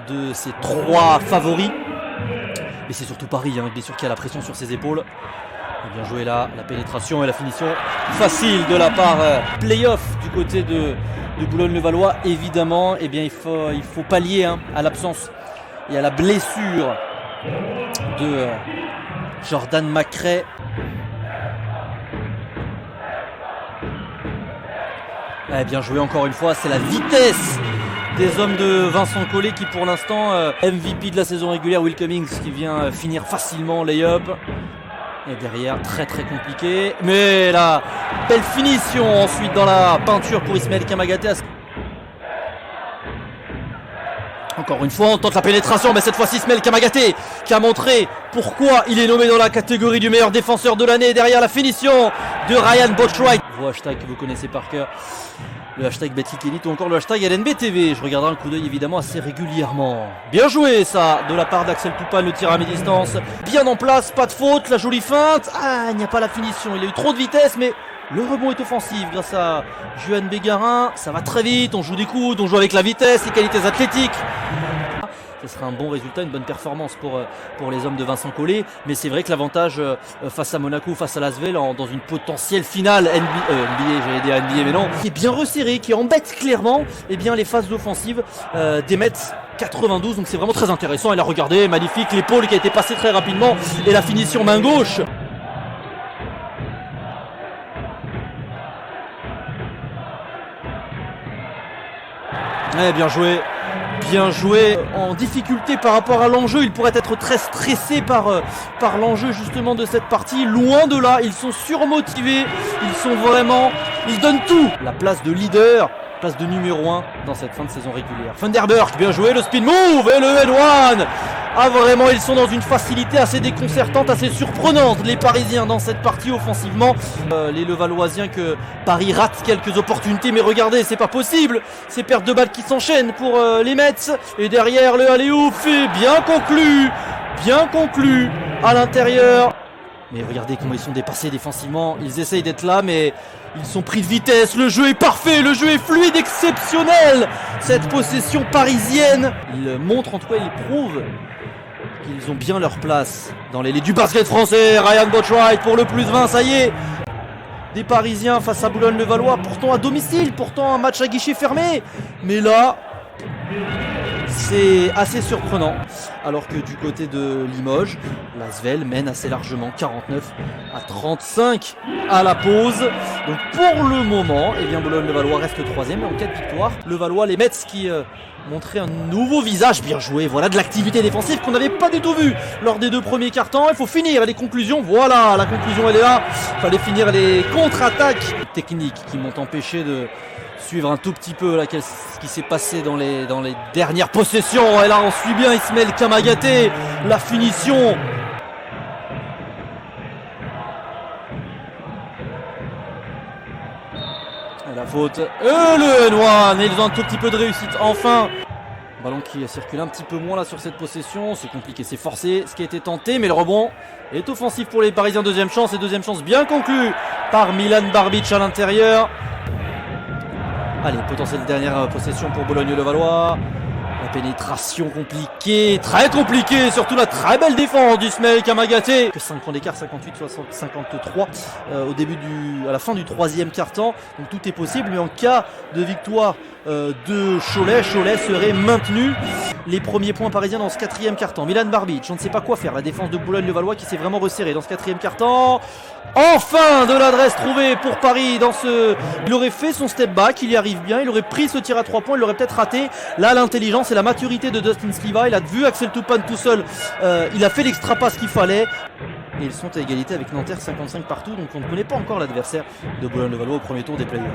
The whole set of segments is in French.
de ces trois favoris. Mais c'est surtout Paris, hein, bien sûr, qui a la pression sur ses épaules. Et bien joué là, la pénétration et la finition facile de la part play-off du côté de Boulogne-le-Valois. Évidemment, eh bien, il faut pallier à l'absence et à la blessure de Jordan Macrae. Bien joué encore une fois, c'est la vitesse des hommes de Vincent Collet qui pour l'instant MVP de la saison régulière, Will Cummings qui vient finir facilement lay-up. Et derrière, très compliqué. Mais la belle finition ensuite dans la peinture pour Ismaël Kamagaté. Encore une fois, on tente la pénétration, mais cette fois-ci Ismaël Kamagaté qui a montré pourquoi il est nommé dans la catégorie du meilleur défenseur de l'année. Derrière la finition de Ryan Botwright. Vos hashtags que vous connaissez par cœur. Le hashtag BetClickElite ou encore le hashtag LNBTV. Je regarderai un coup d'œil évidemment assez régulièrement. Bien joué ça de la part d'Axel Toupane, le tir à mi-distance. Bien en place, pas de faute, la jolie feinte. Ah, il n'y a pas la finition, il a eu trop de vitesse mais le rebond est offensif grâce à Juan Bégarin. Ça va très vite, on joue des coudes, on joue avec la vitesse, les qualités athlétiques. Ce serait un bon résultat, une bonne performance pour les hommes de Vincent Collet. Mais c'est vrai que l'avantage face à Monaco, face à l'Asvel, dans une potentielle finale NBA, j'allais dire NBA, mais non, qui est bien resserré, qui embête clairement bien, les phases offensives des Mets 92. Donc c'est vraiment très intéressant. Et là, regardez, magnifique, l'épaule qui a été passée très rapidement et la finition main gauche. Bien joué. Bien joué, en difficulté par rapport à l'enjeu, il pourrait être très stressé par l'enjeu justement de cette partie. Loin de là, ils sont surmotivés, ils donnent tout. La place de leader, place de numéro 1 dans cette fin de saison régulière. Vanderberg, bien joué, le spin move et le N1. Ah vraiment, ils sont dans une facilité assez déconcertante, assez surprenante, les Parisiens dans cette partie offensivement. Les Levalloisiens que Paris rate quelques opportunités, mais regardez, c'est pas possible. Ces pertes de balles qui s'enchaînent pour les Mets. Et derrière le alley-oop fait bien conclu à l'intérieur. Mais regardez comment ils sont dépassés défensivement. Ils essayent d'être là, mais ils sont pris de vitesse. Le jeu est parfait, le jeu est fluide, exceptionnel. Cette possession parisienne, ils montrent, en tout cas, ils prouvent qu'ils ont bien leur place dans l'élite du basket français. Ryan Botwright pour le +20, ça y est. Des Parisiens face à Boulogne-le-Valois, pourtant à domicile, pourtant un match à guichet fermé. Mais là, c'est assez surprenant. Alors que du côté de Limoges, l'Asvel mène assez largement 49-35 à la pause. Donc pour le moment, Boulogne-le-Valois reste 3ème en 4 victoires. Le Valois, les Mets qui montraient un nouveau visage. Bien joué, voilà de l'activité défensive qu'on n'avait pas du tout vue lors des 2 premiers quarts-temps. Il faut finir les conclusions. Voilà, la conclusion elle est là. Il fallait finir les contre-attaques techniques qui m'ont empêché de suivre un tout petit peu là, ce qui s'est passé dans les dernières possessions. Et là on suit bien Ismaël Kamagaté, la finition. Et la faute, le N1, ils ont un tout petit peu de réussite enfin. Ballon qui circule un petit peu moins là sur cette possession, c'est compliqué, c'est forcé ce qui a été tenté, mais le rebond est offensif pour les Parisiens. Deuxième chance bien conclue par Milan Barbic à l'intérieur. Allez, potentielle dernière possession pour Boulogne-le-Valois. La pénétration compliquée, très compliquée, surtout la très belle défense d'Ismaël Kamagaté. Que 5 points d'écart, 58-53 à la fin du 3e quart-temps. Donc tout est possible, mais en cas de victoire de Cholet serait maintenu. Les premiers points parisiens dans ce 4e quart-temps. Milan Barbic, on ne sait pas quoi faire. La défense de Boulogne-le-Valois qui s'est vraiment resserrée dans ce 4e quart-temps. Enfin de l'adresse trouvée pour Paris il aurait fait son step back, il y arrive bien, il aurait pris ce tir à 3 points, il l'aurait peut-être raté. Là l'intelligence et la maturité de Dustin Sliva, il a vu Axel Toupane tout seul, il a fait l'extra passe qu'il fallait. Et ils sont à égalité avec Nanterre, 55 partout, donc on ne connaît pas encore l'adversaire de Boulogne-le-Valois au premier tour des playoffs.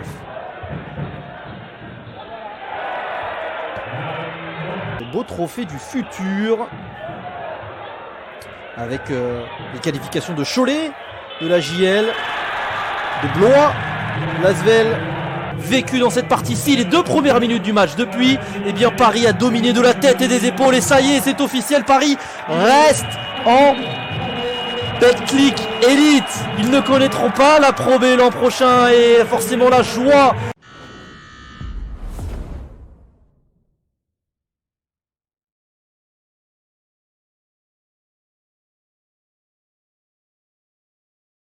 Le beau trophée du futur avec les qualifications de Cholet, de la JL, de Blois, l'Asvel vécu dans cette partie-ci les 2 premières minutes du match. Depuis, Paris a dominé de la tête et des épaules et ça y est, c'est officiel, Paris reste en BetClickElite. Ils ne connaîtront pas la Pro B l'an prochain et forcément la joie